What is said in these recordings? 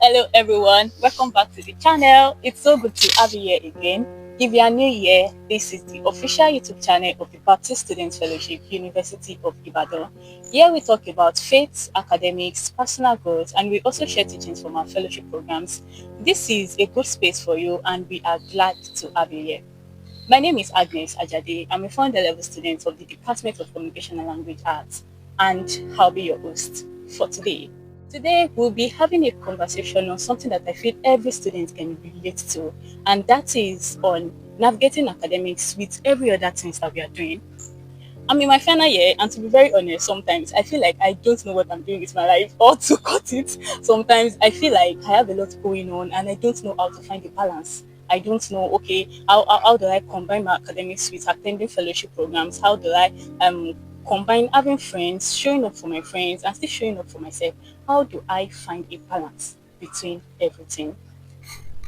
Hello everyone. Welcome back to the channel. It's so good to have you here again. If you are new here, this is the official YouTube channel of the Baptist Student Fellowship, University of Ibadan. Here we talk about faith, academics, personal growth, and we also share teachings from our fellowship programs. This is a good space for you and we are glad to have you here. My name is Agnes Ajade. I'm a founder level student of the Department of Communication and Language Arts, and I'll be your host for today. Today, we'll be having a conversation on something that I feel every student can relate to, and that is on navigating academics with every other things that we are doing. I'm in my final year, and to be very honest, sometimes I feel like I don't know what I'm doing with my life, or to cut it, sometimes I feel like I have a lot going on and I don't know how to find a balance. I don't know, okay, how do I combine my academics with attending fellowship programs? How do I combine having friends, showing up for my friends, and still showing up for myself? How do I find a balance between everything?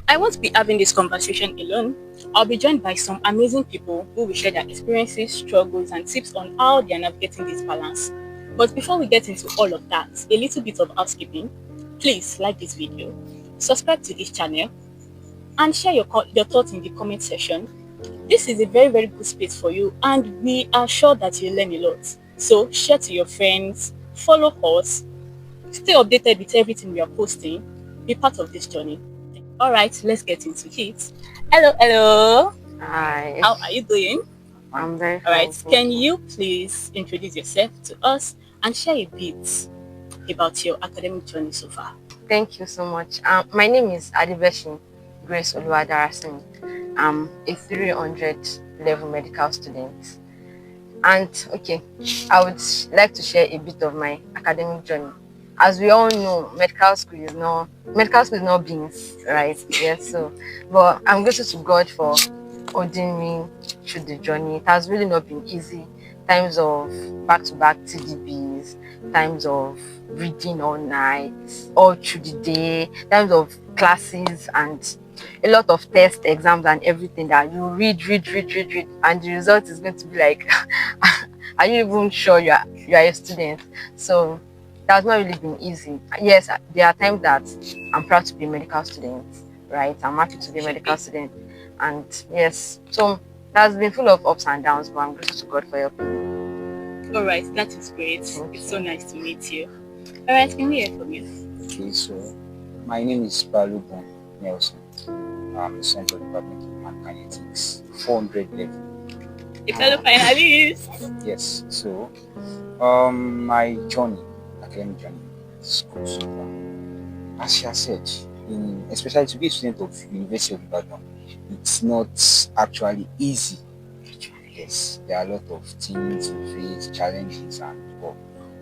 I won't be having this conversation alone. I'll be joined by some amazing people who will share their experiences, struggles, and tips on how they are navigating this balance. But before we get into all of that, a little bit of housekeeping. Please like this video, subscribe to this channel, and share your thoughts in the comment section. This is a very, very good space for you, and we are sure that you learn a lot. So share to your friends, follow us, stay updated with everything we are posting, be part of this journey. All right, let's get into it. Hello. Hi. How are you doing? I'm very fine. All right, can you please introduce yourself to us and share a bit about your academic journey so far? Thank you so much. My name is Adibeshin Grace Oluwadarasin. I'm a 300 level medical student. And okay, I would like to share a bit of my academic journey. As we all know, medical school is not beans, right? Yes, so but I'm grateful to God for holding me through the journey. It has really not been easy. Times of back-to-back TDBs, times of reading all night, all through the day, times of classes and a lot of tests, exams, and everything that you read, and the result is going to be like, are you even sure you are a student? So that has not really been easy. Yes, there are times that I'm proud to be a medical student, right? I'm happy to be a medical student, and yes, so that has been full of ups and downs, but I'm grateful to God for helping me. All right, that is great. It's so nice to meet you. All right, can we hear from you? Okay, so my name is Balubon Nelson. I'm the Central Department of Mathematics, 400 level. A fellow finalist. Yes, so my journey, academic journey, is good so far. As she has said, especially to be a student of University of Ibadan, it's not actually easy. Yes, there are a lot of things we face, challenges and all.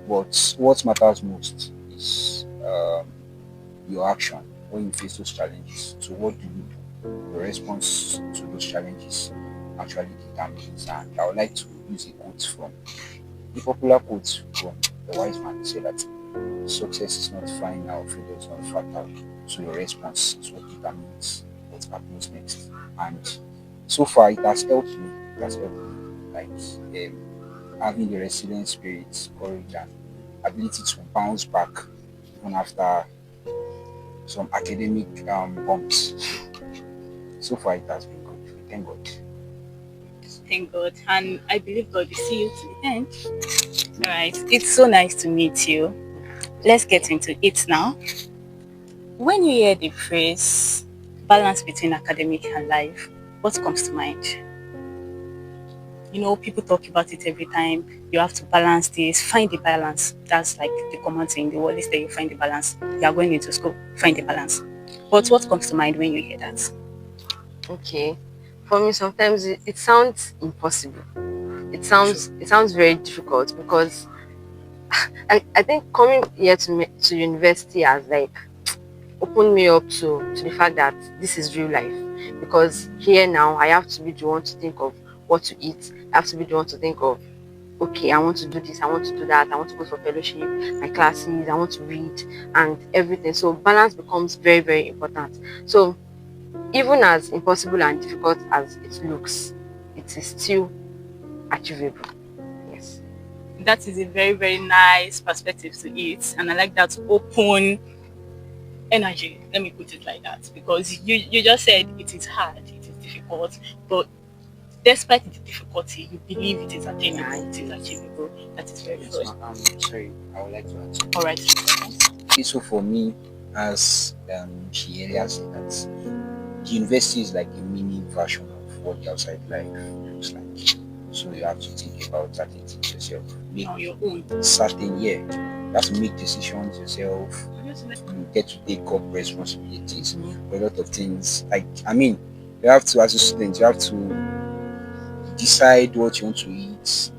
But what matters most is your action when you face those challenges. So what do you do? Your response to those challenges actually determines. And I would like to use a quote from the popular quote from the wise man who said that success is not final, failure is not fatal. So your response is what determines what happens next. And so far it has helped me. It has helped me, like having the resilient spirit, courage, and ability to bounce back even after some academic bumps. So far it has been good. Thank God. Thank God, and I believe God will see you to the end. All right, it's so nice to meet you. Let's get into it now. When you hear the phrase balance between academic and life, what comes to mind? You know, people talk about it every time. You have to balance this, find the balance. That's like the common thing. The word is that you find the balance. You are going into school, find the balance. But what comes to mind when you hear that? Okay, for me sometimes it sounds impossible. It sounds very difficult because I think coming here to university has like opened me up to the fact that this is real life. Because here now I have to be the one to think of what to eat. I have to be the one to think of, okay, I want to do this, I want to do that, I want to go for fellowship, my classes, I want to read and everything. So balance becomes very, very important. So even as impossible and difficult as it looks, it is still achievable. Yes. That is a very, very nice perspective to it, and I like that open energy. Let me put it like that, because you just said it is hard, it is difficult, but despite the difficulty, you believe it is attainable, it is achievable. That is very Yes, good. sorry, I would like to add something. All right. Okay, so for me, as she earlier said, that the university is like a mini version of what the outside life looks like. So you have to think about certain things yourself. Make On your own. certain, yeah. You have to make decisions yourself. You get to take up responsibilities for a lot of things. Like, I mean, you have to, as a student, you have to decide what you want to eat,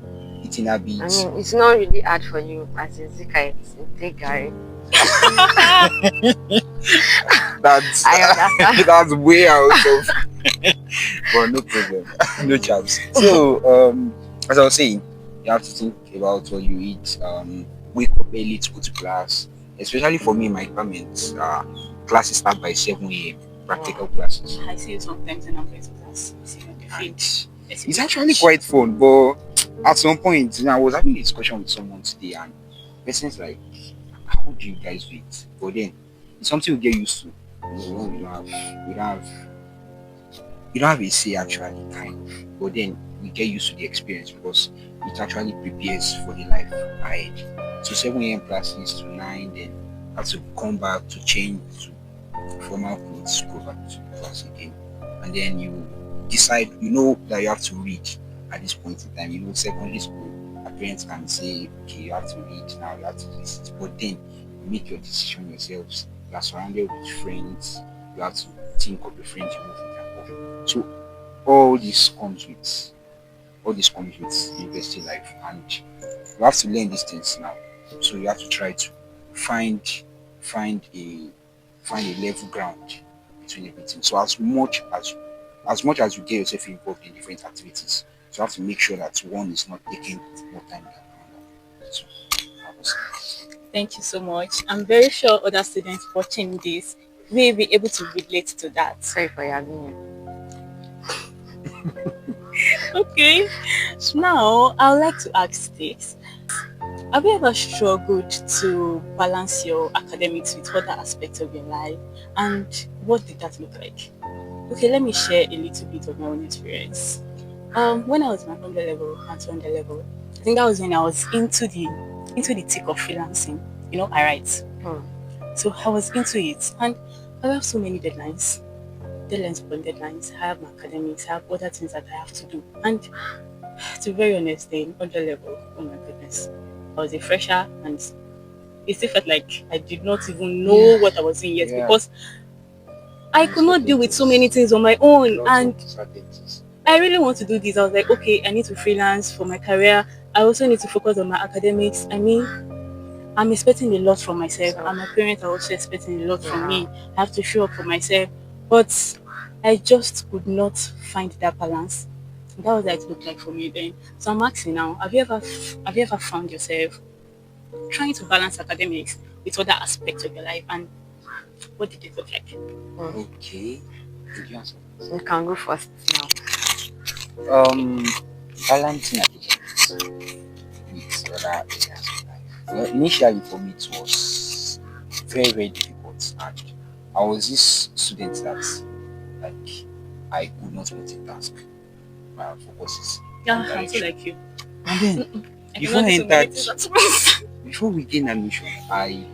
eating I habits. mean, it's not really hard for you as a Zika. It's take Gary. That's I understand. that's way out of. But no problem, no chance. So, as I was saying, you have to think about what you eat. Wake up early to go to class. Especially for me, my department, classes start by 7 a.m. Practical classes. I see you sometimes in Ambrose class. I see you on the And field. it's actually quite fun, but at some point, I was having a discussion with someone today, and the person's like, "How do you guys do it?" But then it's something we get used to. We don't have a say actually, kind of. But then we get used to the experience because it actually prepares for the life ahead. So 7 a.m. classes to 9, then have to come back to change to formal clothes, go back to class again, and then you decide. You know that you have to read at this point in time. You know, secondary school, our parents can say, "Okay, you have to read now. You have to do this," but then you make your decision yourselves. You are surrounded with friends. You have to think of the friends you move with and all. So all this comes with university life, and you have to learn these things now. So you have to try to find find a find a level ground between everything. So as much as you get yourself involved in different activities, so you have to make sure that one is not taking more time than another. So that was it. Thank you so much. I'm very sure other students watching this will be able to relate to that. Sorry for your opinion. Okay. Now, I would like to ask this. Have you ever struggled to balance your academics with other aspects of your life? And what did that look like? Okay, let me share a little bit of my own experience. When I was in my under level and 200 level, I think that was when I was into the thick of freelancing. You know, I write. So I was into it, and I have so many deadlines upon deadlines. I have my academics, I have other things that I have to do. And to be very honest, then on the level, oh my goodness, I was a fresher, and it still felt like I did not even know what I was doing yet, Yeah. because I could not deal with so many things on my own. Lots And of strategies. I really want to do this. I was like, okay, I need to freelance for my career. I also need to focus on my academics. I mean, I'm expecting a lot from myself, and my parents are also expecting a lot from me. I have to show up for myself, but I just could not find that balance. That was what it looked like for me then. So I'm asking now: Have you ever found yourself trying to balance academics with other aspects of your life, and what did it look like? Okay. Did you answer? You can go first now. Balancing academics with other areas of life. Well, initially for me it was very, very difficult, and I was this student that, like, I could not multitask. My focus is Yeah, one I'm so direction. like you. And then I before cannot I do so many entered, things at once. before we gained admission, I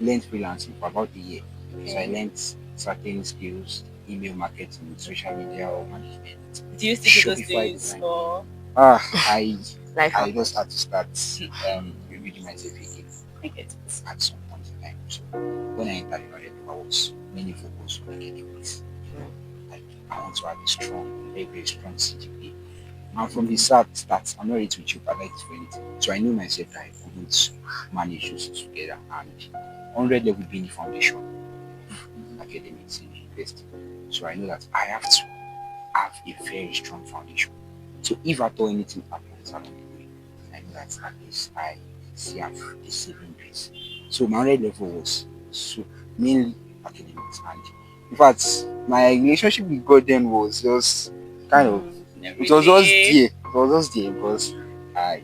learned freelancing for about a year. So I learned certain skills, email marketing, social media or management. Do you still do those Shopify things, design. or I Life I happens. just had to start rebuilding myself again I get it? at some point in time. So when I entered university, I was mainly focused on academics. Like, I want to have a strong, very, very strong CGPA. And from the start, I'm not ready to jeopardize for anything. So I knew myself that I couldn't manage those two together. And 100 level being the foundation of academics in university. So I know that I have to have a very strong foundation. So if at all anything happens along the way, I know that at least I still have the saving grace. So my 100 level was so mainly academics, and in fact my relationship with God then was just kind of, Every it was just day. there. It was just there because I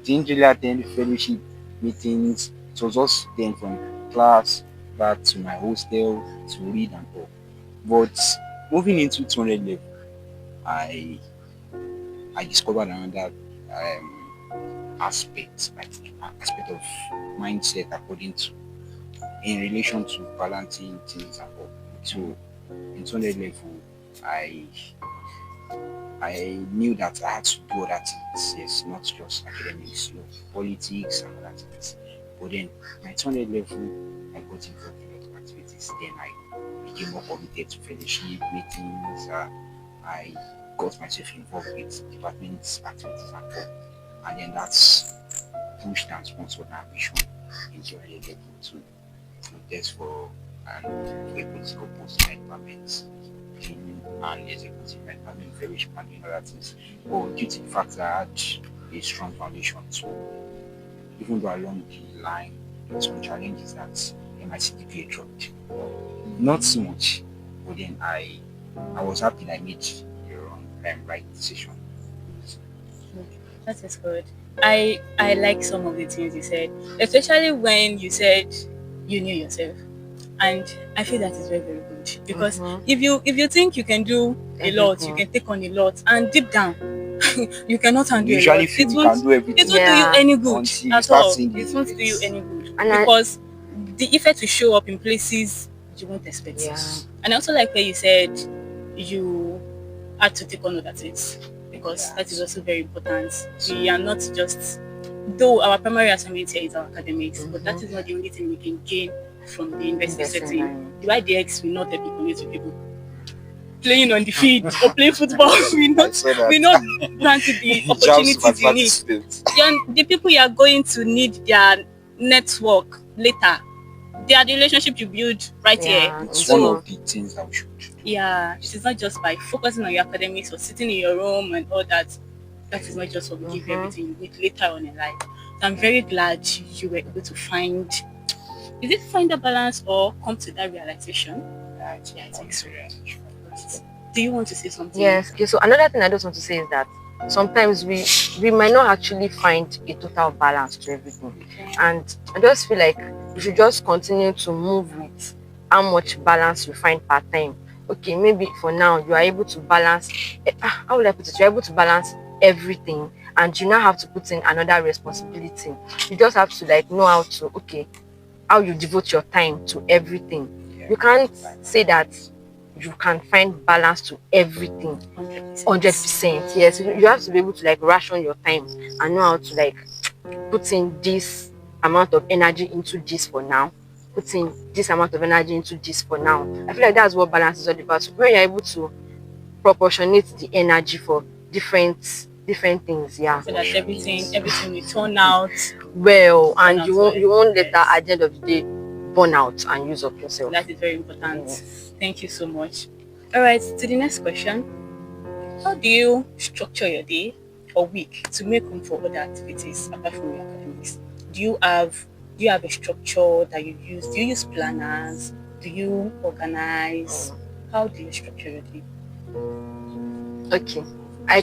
didn't really attend fellowship meetings. It was just then from class back to my hostel to read and all. But moving into 200 level, I I discovered another aspect, like aspect of mindset according to in relation to balancing things and all. So in 200 level, I I knew that I had to do other things, yes, not just academics, politics and other things. But then my 200 level, I got involved in a lot of activities. Then I became more committed to fellowship meetings. I got myself involved with department activities and all. And then that's pushed and sponsored my ambition in 200 level to protest for and a political post in my department and executive and having fellowship and doing other things. But due to the fact that I had a strong foundation, so even though along the line there were some challenges that my CGPA dropped, not so much, but then I was happy that I made the right decision. That is good. I like some of the things you said, especially when you said you knew yourself, and I feel that is very very good because if you think you can do a lot, you can take on a lot, and deep down you cannot handle You a lot. usually feel you can do It everything won't do you any good until you at start all. seeing the It won't do you effects. any good And because the effect will show up in places you won't expect. Yeah. And I also like where you said you had to take on other things because that is also very important. We are not just, though our primary assignment here is our academics, but that is not the only thing we can gain from the university Invest in setting. environment. The YDX will not help you connect with people. Playing on the field or playing football will said that. not grant you the Jobs opportunities you need. students. The people you are going to need their network later. They are the relationship you build right here. It's So, one of the things that we should do. yeah, it is not just by focusing on your academics or sitting in your room and all that. That is not just what will give you everything you need later on in life. So I'm very glad you were able to find, is it find a balance or come to that realization? Yeah, Yeah, I think so. Do you want to say something? Yes. Okay. So another thing I just want to say is that sometimes we might not actually find a total balance to everything, and I just feel like you should just continue to move with how much balance you find per time. Okay, maybe for now you are able to balance. How would I put it? You're able to balance everything, and you now have to put in another responsibility. You just have to like know how to how you devote your time to everything. You can't say that you can find balance to everything 100%. Yes, you have to be able to like ration your time and know how to like put in this amount of energy into this for now, put in this amount of energy into this for now. I feel like that's what balance is all about. So when you're able to proportionate the energy for different things, yeah, So that everything will turn out well, and you well. won't later at the end of the day burn out and use up yourself. That is very important. Yes. Thank you so much. All right, to the next question. How do you structure your day or week to make room for other activities apart from your academics? Do you have a structure that you use? Do you use planners? Do you organize? How do you structure your day? Okay, I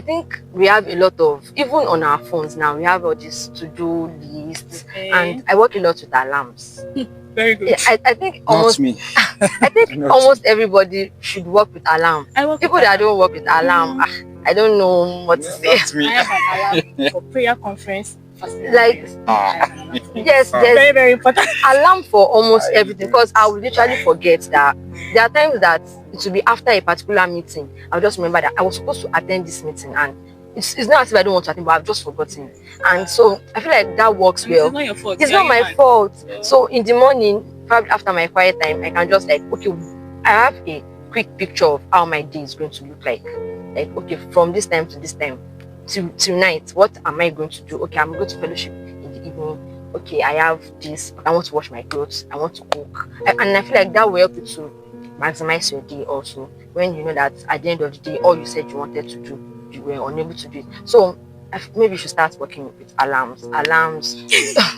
think we have a lot of, even on our phones now, we have all these to-do lists, and I work a lot with alarms. Very good. Yeah, I think almost Not me. I think almost everybody should work with alarm. People that don't work with alarm, I don't know what to say. Not me. I have an alarm for prayer conference. Like, yes, there's very very important. alarm for almost everything, because I will literally forget that there are times that it will be after a particular meeting. I'll just remember that I was supposed to attend this meeting, and it's not as if I don't want to attend, but I've just forgotten. And so I feel like that works well. It's not your fault. It's not my fault. So in the morning, probably after my quiet time, I can just like, okay, I have a quick picture of how my day is going to look like. Like, okay, from this time to this time, till night, what am I going to do? Okay, I'm going to fellowship in the evening. Okay, I have this. I want to wash my clothes. I want to cook. And I feel like that will help you to maximize your day also. When you know that at the end of the day, all you said you wanted to do, you were unable to do it. So maybe you should start working with alarms. Alarms.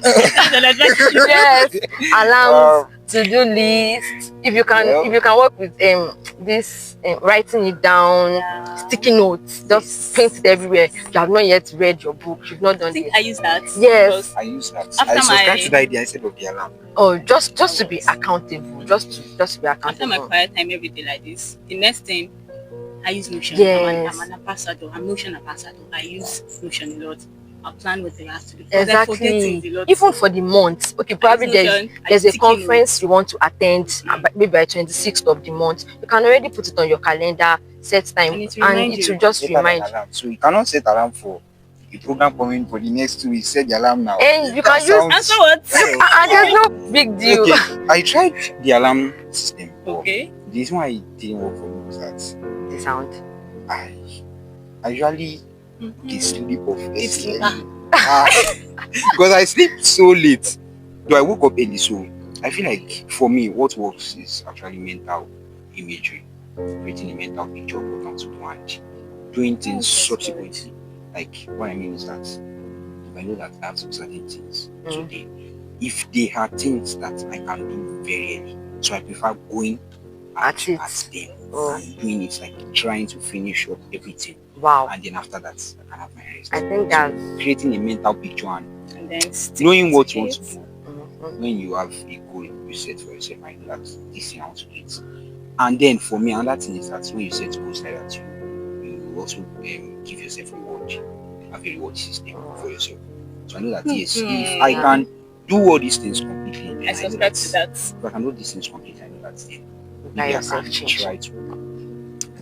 That's an advice you should Yes, alarms, Um, to-do list. If you can, well, if you can work with this writing it down, Yeah. sticky notes, just paint it everywhere. You have not yet read your book. You've not I done think this. I use that. Yes. Because I use that. After I subscribe my- to the idea instead of the alarm. Oh, just That to be works. accountable. Just to be after my accountable. quiet time every day like this, the next thing I use Notion. Yes. I'm an ambassador. I'm Notion ambassador. I use Notion a lot. I plan what I have to do. Because I forget Exactly. things a lot. Even for the month. Okay, probably Notion, I there's a sticky conference you want to attend, maybe by 26th of the month. You can already put it on your calendar, set time, And and it remind it you. will just Set an remind you. alarm. So you cannot set alarm for a program coming for the next 2 weeks. Set the alarm now. And you That can use sounds- Answer what? and there's no big deal. Okay, I tried the alarm system. but Okay. The reason why it didn't work for me was that The sound. I usually Mhm. get sleep off It's early. Because I sleep so late. Though I woke up early, so I feel like for me, what works is actually mental imagery, creating a mental picture of what I want to do and doing things That's subsequently. Like what I mean is that if I know that I have some certain things today, if they are things that I can do very early, so I prefer going At it. at them Oh. and doing it, like trying to finish up everything, Wow. and then after that I can have my rest. I think that's Creating a mental picture and And then stick knowing what to you want it. to do. mhm. When you have a goal you set for yourself, I know that this thing I want to do it. And then for me, another thing is that when you set goals like that, you also give yourself reward, have a reward system for yourself. So I know that yes, if I can do all these things completely, then I I know subscribe that to that. if I can do these things completely, I know that then Buy maybe I yourself can change. try to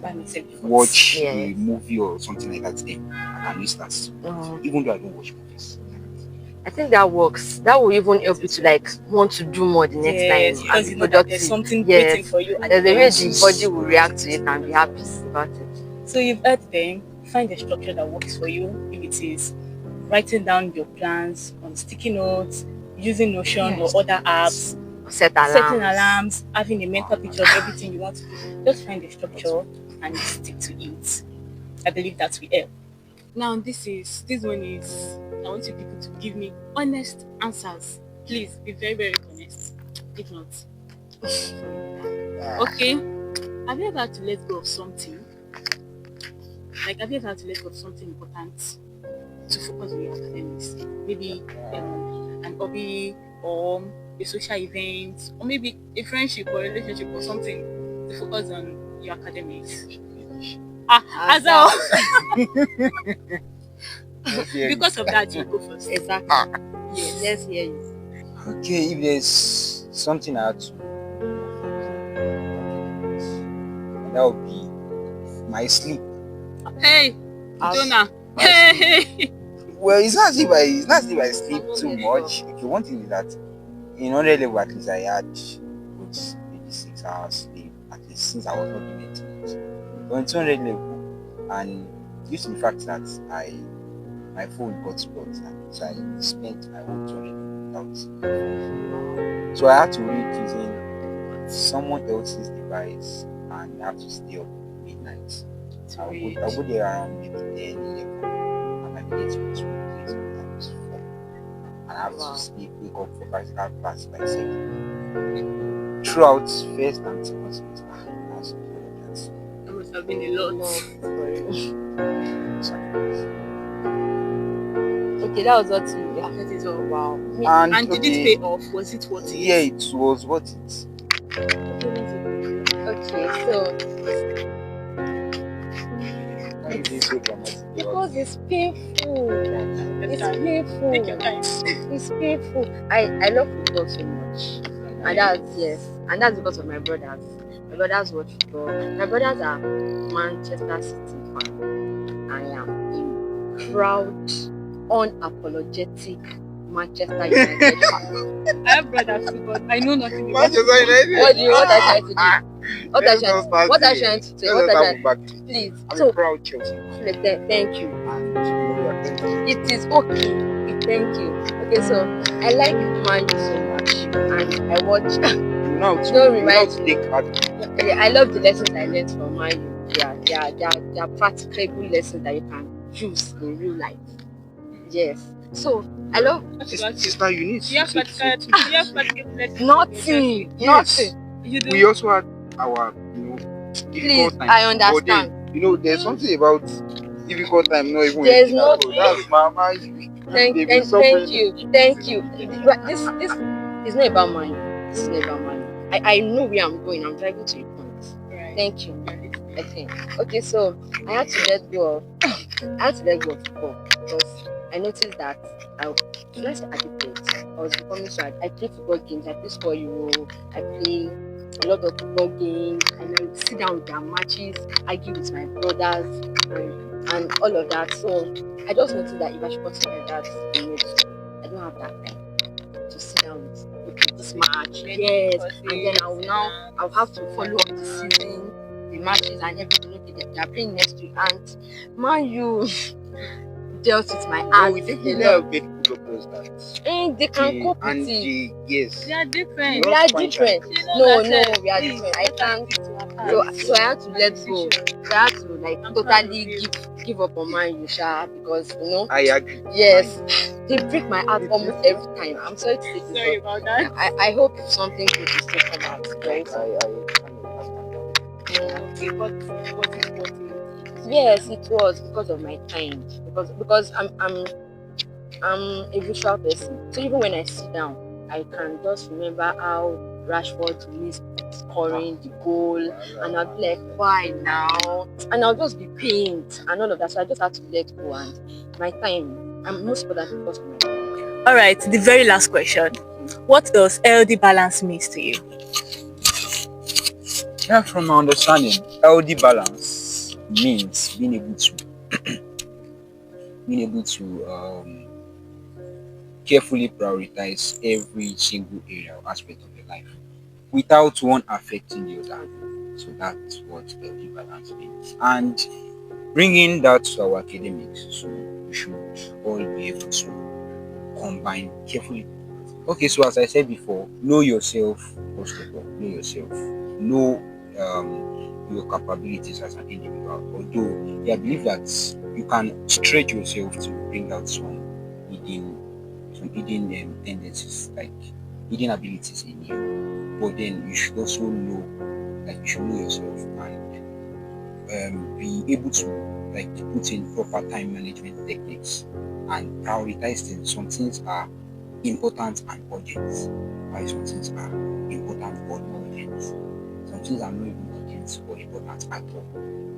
By myself before. watch Yes. a movie or something like that. Then I can use that, Mhm. even though I don't watch movies. I think that works. That will even help you to like want to do more the next Yes, time because and you be know that there's productive. something Yes. waiting for you. at There's the a way end. the body will react to it and be happy about it. So you've heard them. Find a structure that works for you. If it is writing down your plans on sticky notes, using Notion Yes. or other apps, Set alarms. setting alarms, having a mental picture of everything you want to do. Just find a structure and stick to it. I believe that will help. Now this one is I want you people to give me honest answers. Please be very, very honest. If not. Okay. Have you ever had to let go of something? Like, have you ever had to let go of something important to focus on your academics? Maybe an hobby or a social event, or maybe a friendship or a relationship or something to focus on your academics. As well. Because of that, you go first. Exactly. Yes. Let's hear you. Okay, if there's something I had to, that would be my sleep. Hey, As- Jonah. my Hey. Well, it's not as if I sleep too much. Okay, one thing is that in 100 level at least I had good maybe 6 hours sleep at least since I was not doing it. But in 200 level, and due to the fact that my phone got spoiled, so I spent my whole 200 without sleep. So I had to read using someone else's device, and I have to stay up midnight. I'll go there around maybe 10, 11, and my minutes will sleep sometimes 4. And I have to sleep, wake up for practical class by 7. Throughout first and second semester, I had to do all of that. That must have been a lot. Okay, that was what you. Yeah, that is all. Wow. And did it pay off? Was it worth it? Yeah, it was what it. Okay, so Why is it so dramatic? because it's painful. It's Take painful. your time. It's painful. I love football so much. And that's because of my brothers. My brothers watch football. My brothers are Manchester City fans. I am a proud, unapologetic Manchester United fan. I have brothers too, but I know nothing about Manchester United. What are you trying to do? What are you trying to What are you trying to say? Let What us are have you him back. please? I'm So a proud Chelsea. thank you. And It is okay. Thank you. Okay, so I like Man U so much, and I watch. Don't remind to take part. I love the lessons I learned from Man U. They are practical lessons that you can use in real life. Yes. So I love What about you? Sister, you need Do you have to say particular? something. Do you have particular blessings in nothing. your Yes. Nothing. You do. We also had our, Please, difficult times. I But understand. then, there's something about difficult time not even There's ending at all. no- That's my they've been suffering. Thank you. But this is not about money. This is not about money. I know where I'm going. I'm driving to a point. Right. Thank you. Okay. Okay, so I had to let go of football because I noticed that let's say addicted. I was becoming so I play football games, I play score euro, I play a lot of football games, and I sit down with their matches, argue with my brothers and all of that. So I just noticed that if I should continue like that, I don't have that time to sit down with okay, this match. Yes, and then I'll have to follow up the season, the matches and everything. Okay, they are playing next week, and man, you dealt with my But heart we think a there are lot. many good doctors that And they can cope with it. yes. They are different. You We not are find different. time. You know No, that, we are please, different. I let us can't. stick to our path. So I had to let go. Decision. So I had to like I'm proud of totally you. give up on my Yusha because I agree. yes, they break my heart almost every time. I'm sorry to say this, Sorry about that. but I hope something good will still come out. Right? I kind of understand that. Okay, but what is important? Yes, it was because of my time. Because I'm a visual person. So even when I sit down, I can just remember how Rashford missed scoring the goal, and I'll be like, why now? And I'll just be pained and all of that. So I just had to let go and my time. I'm most important because of my time. All right, the very last question. What does healthy balance means to you? Yeah, from my understanding, healthy balance means being able to carefully prioritize every single area or aspect of your life without one affecting the other. So that's what healthy balance means. And bringing that to our academics, so we should all be able to combine carefully. Okay, so as I said before, know yourself first of all. Know yourself. Know your capabilities as an individual. Although I believe that you can stretch yourself to bring out some hidden tendencies, like hidden abilities in you. But then you should also know, like you should know yourself and be able to like put in proper time management techniques and prioritize things. Some things are important and urgent, while some things are important but not urgent. Some things are not even urgent or important at all.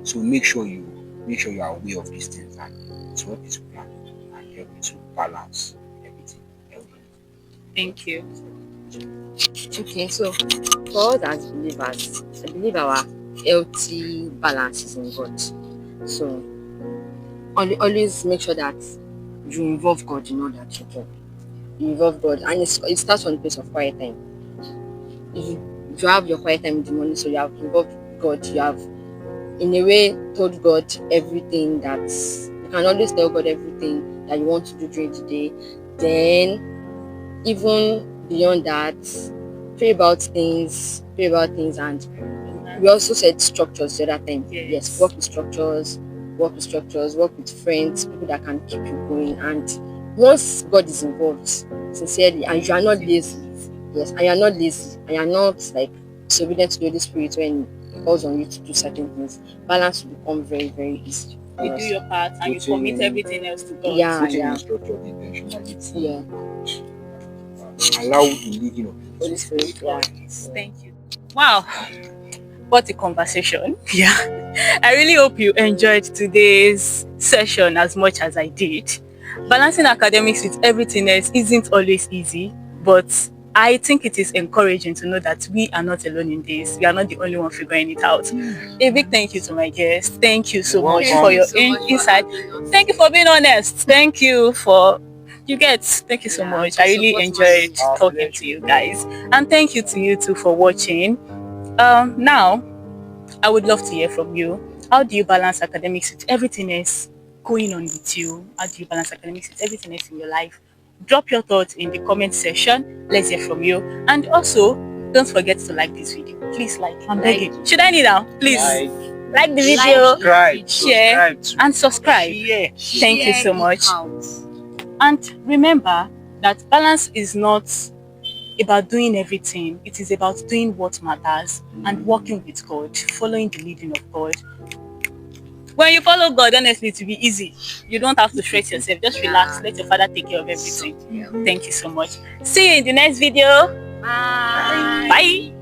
So make sure you are aware of these things and it's what is planned and help you to balance everything. Thank you. Okay, so for us as believers, I believe our healthy balance is in God. So always make sure that you involve God in all that you do. You involve God, and it starts from the place of quiet time. If you have your quiet time in the morning, so you have involved God, you have in a way told God everything that you can always tell God everything that you want to do during the day. Then even beyond that, pray about things, and we also said structures the other time. Yes, work with structures, work with friends, people that can keep you going. And once God is involved, sincerely, and you are not lazy, yes, and you are not lazy, and you are not like disobedient to the Holy Spirit when it calls on you to do certain things, balance will become very, very easy. You do your part and you commit everything else to God. Putting in structure of intentionality. Yeah. Allow the leading of the Holy Spirit. Yeah. Thank you. Wow. What a conversation. Yeah. I really hope you enjoyed today's session as much as I did. Balancing academics with everything else isn't always easy, but I think it is encouraging to know that we are not alone in this. We are not the only one figuring it out. A big thank you to my guests. Thank you so much for your insight. Thank you for being honest. Thank you for thank you so much. I really enjoyed talking to you guys. And thank you to you too for watching. Now I would love to hear from you. How do you balance academics with everything else going on with you? How do you balance academics with everything else in your life? Drop your thoughts in the comment section. Let's hear from you. And also, don't forget to like this video. Please like. I'm begging. Should I need now? Please like the video, subscribe, share, and subscribe. share. Thank you so much. And remember that balance is not about doing everything. It is about doing what matters and working with God, following the leading of God. When you follow God, honestly, it will be easy. You don't have to stress yourself. Just relax. Let your Father take care of everything. Thank you so much. See you in the next video. Bye. Bye.